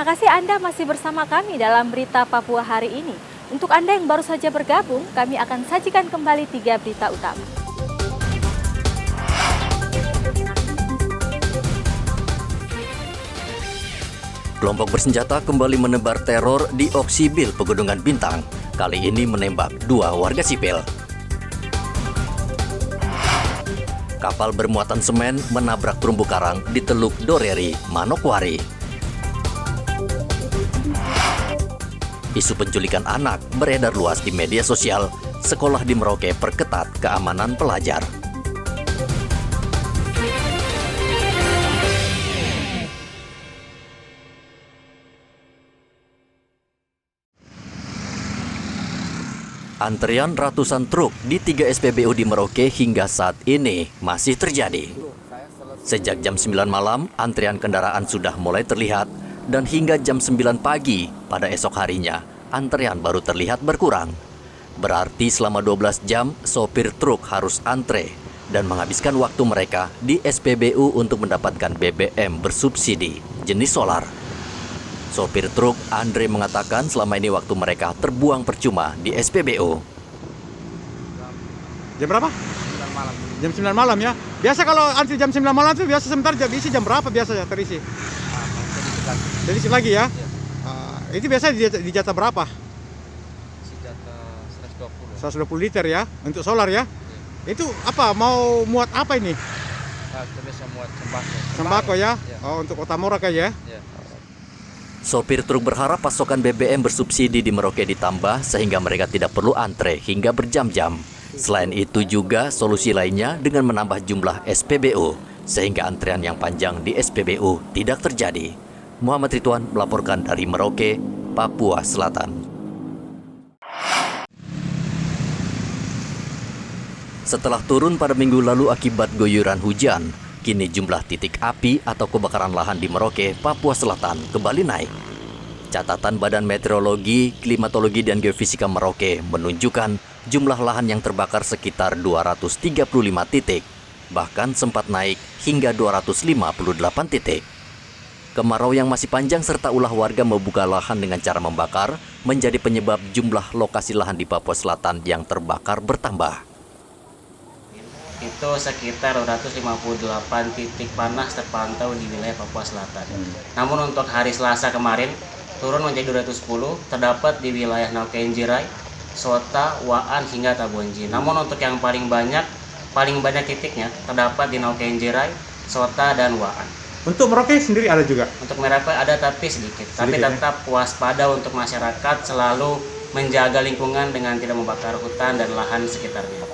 Terima kasih Anda masih bersama kami dalam Berita Papua hari ini. Untuk Anda yang baru saja bergabung, kami akan sajikan kembali 3 berita utama. Kelompok bersenjata kembali menebar teror di Oksibil, Pegunungan Bintang. Kali ini menembak 2 warga sipil. Kapal bermuatan semen menabrak terumbu karang di Teluk Doreri, Manokwari. Isu penculikan anak beredar luas di media sosial. Sekolah di Merauke perketat keamanan pelajar. Antrian ratusan truk di 3 SPBU di Merauke hingga saat ini masih terjadi. Sejak jam 9 malam, antrian kendaraan sudah mulai terlihat, dan hingga jam 9 pagi pada esok harinya, antrian baru terlihat berkurang. Berarti selama 12 jam, sopir truk harus antre dan menghabiskan waktu mereka di SPBU untuk mendapatkan BBM bersubsidi jenis solar. Sopir truk Andre mengatakan selama ini waktu mereka terbuang percuma di SPBU. Jam berapa? 9 malam. Jam 9 malam ya. Biasa kalau antri jam 9 malam itu biasa sebentar diisi jam berapa biasanya terisi? Terisi lagi ya? Ya. Itu biasa di jatah berapa? Jatah 120 liter ya, untuk solar ya? Ya. Itu apa, mau muat apa ini? Bisa muat sembako. Sembako ya? Ya. Oh, untuk Kota Morak aja ya? Ya. Sopir truk berharap pasokan BBM bersubsidi di Merauke ditambah sehingga mereka tidak perlu antre hingga berjam-jam. Selain itu juga solusi lainnya dengan menambah jumlah SPBU sehingga antrean yang panjang di SPBU tidak terjadi. Muhammad Ridwan melaporkan dari Merauke, Papua Selatan. Setelah turun pada minggu lalu akibat guyuran hujan, kini jumlah titik api atau kebakaran lahan di Merauke, Papua Selatan kembali naik. Catatan Badan Meteorologi, Klimatologi, dan Geofisika Merauke menunjukkan jumlah lahan yang terbakar sekitar 235 titik, bahkan sempat naik hingga 258 titik. Kemarau yang masih panjang serta ulah warga membuka lahan dengan cara membakar menjadi penyebab jumlah lokasi lahan di Papua Selatan yang terbakar bertambah. Itu sekitar 258 titik panas terpantau di wilayah Papua Selatan. Namun untuk hari Selasa kemarin turun menjadi 210, terdapat di wilayah Naukenjirai, Sota, Waan hingga Tabonji. Namun untuk yang paling banyak titiknya terdapat di Naukenjirai, Sota, dan Waan. Untuk Merauke sendiri ada juga? Untuk Merauke ada tapi sedikit. Tapi tetap waspada untuk masyarakat selalu menjaga lingkungan dengan tidak membakar hutan dan lahan sekitarnya.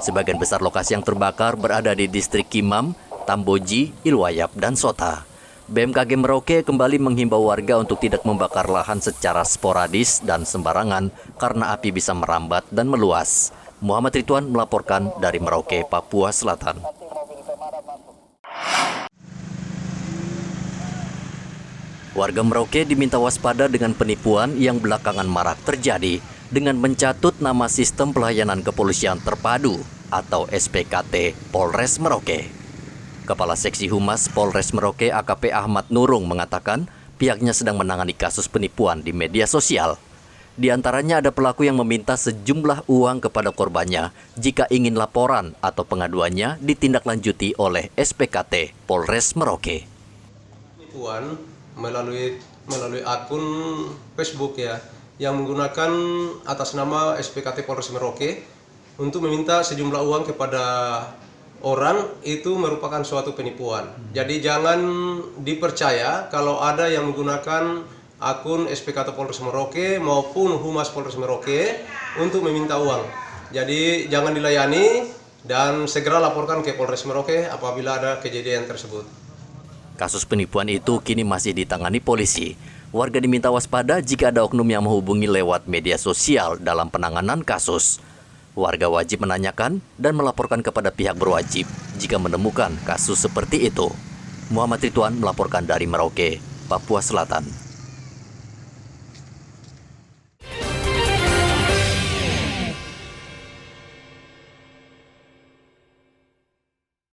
Sebagian besar lokasi yang terbakar berada di distrik Kimam, Tamboji, Ilwayap, dan Sota. BMKG Merauke kembali menghimbau warga untuk tidak membakar lahan secara sporadis dan sembarangan karena api bisa merambat dan meluas. Muhammad Ridwan melaporkan dari Merauke, Papua Selatan. Warga Merauke diminta waspada dengan penipuan yang belakangan marak terjadi dengan mencatut nama Sistem Pelayanan Kepolisian Terpadu atau SPKT Polres Merauke. Kepala Seksi Humas Polres Merauke AKP Ahmad Nurung mengatakan pihaknya sedang menangani kasus penipuan di media sosial. Di antaranya ada pelaku yang meminta sejumlah uang kepada korbannya jika ingin laporan atau pengaduannya ditindaklanjuti oleh SPKT Polres Merauke. Penipuan melalui akun Facebook ya, yang menggunakan atas nama SPKT Polres Merauke untuk meminta sejumlah uang kepada orang, itu merupakan suatu penipuan. Jadi jangan dipercaya kalau ada yang menggunakan akun SPKT Polres Merauke maupun Humas Polres Merauke untuk meminta uang. Jadi jangan dilayani dan segera laporkan ke Polres Merauke apabila ada kejadian tersebut. Kasus penipuan itu kini masih ditangani polisi. Warga diminta waspada jika ada oknum yang menghubungi lewat media sosial dalam penanganan kasus. Warga wajib menanyakan dan melaporkan kepada pihak berwajib jika menemukan kasus seperti itu. Muhammad Ridwan melaporkan dari Merauke, Papua Selatan.